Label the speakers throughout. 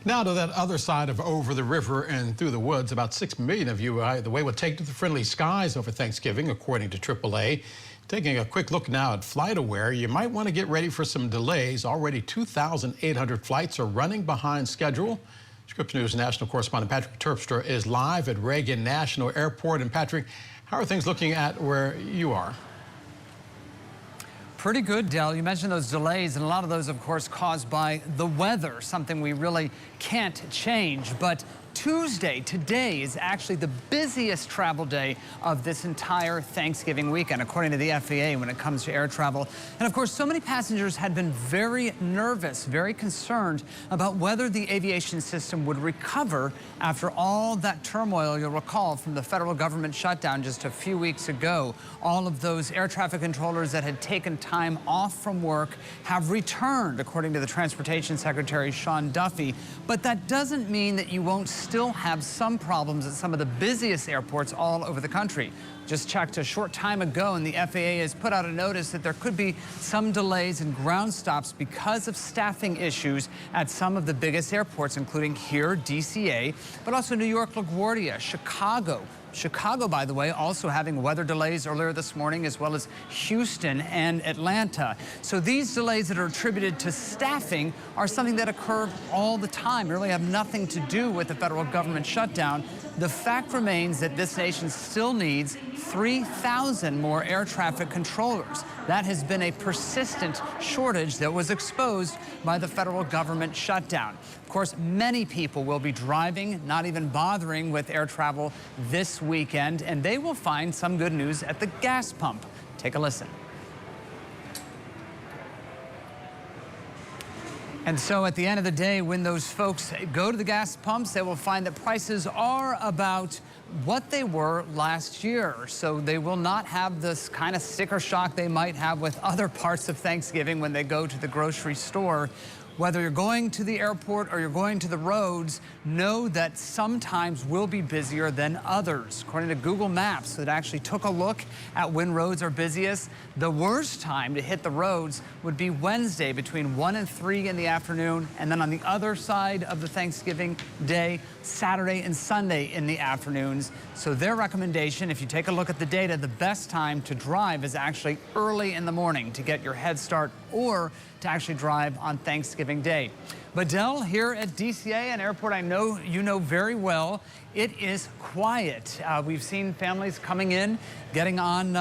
Speaker 1: Now to that other side of over the river and through the woods, about 6 million of you the way will take to the friendly skies over Thanksgiving, according to AAA. Taking a quick look now at FlightAware, you might want to get ready for some delays. Already 2,800 flights are running behind schedule. Scripps News national correspondent Patrick Terpstra is live at Reagan National Airport. And Patrick, how are things looking at where you are?
Speaker 2: Pretty good, Del. You mentioned those delays, and a lot of those, of course, caused by the weather, something we really can't change. But Tuesday, today, is actually the busiest travel day of this entire Thanksgiving weekend, according to the FAA, when it comes to air travel. And, of course, so many passengers had been very nervous, very concerned about whether the aviation system would recover after all that turmoil, you'll recall, from the federal government shutdown just a few weeks ago. All of those air traffic controllers that had taken time off from work have returned, according to the Transportation Secretary, Sean Duffy. But that doesn't mean that you won't still have some problems at some of the busiest airports all over the country. Just checked a short time ago, and the FAA has put out a notice that there could be some delays in ground stops because of staffing issues at some of the biggest airports, including here, DCA, but also New York LaGuardia, Chicago. Chicago, by the way, also having weather delays earlier this morning, as well as Houston and Atlanta. So these delays that are attributed to staffing are something that occur all the time, really have nothing to do with the federal government shutdown. The fact remains that this nation still needs 3,000 more air traffic controllers. That has been a persistent shortage that was exposed by the federal government shutdown. Of course, many people will be driving, not even bothering with air travel this weekend, and they will find some good news at the gas pump. Take a listen. And so at the end of the day, when those folks go to the gas pumps, they will find that prices are about what they were last year. So they will not have this kind of sticker shock they might have with other parts of Thanksgiving when they go to the grocery store. Whether you're going to the airport or you're going to the roads, know that sometimes will be busier than others. According to Google Maps, that actually took a look at when roads are busiest, the worst time to hit the roads would be Wednesday between 1 and 3 in the afternoon, and then on the other side of the Thanksgiving day, Saturday and Sunday in the afternoons. So their recommendation, if you take a look at the data, the best time to drive is actually early in the morning to get your head start, or to actually drive on Thanksgiving Day. But Del, here at DCA, an airport I know you know very well, it is quiet. We've seen families coming in, getting on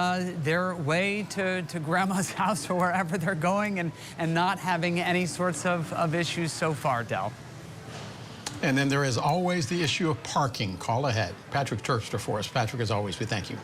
Speaker 2: their way to grandma's house or wherever they're going, and not having any sorts of issues so far, Del.
Speaker 1: And then there is always the issue of parking. Call ahead. Patrick Terpstra for us. Patrick, as always, we thank you.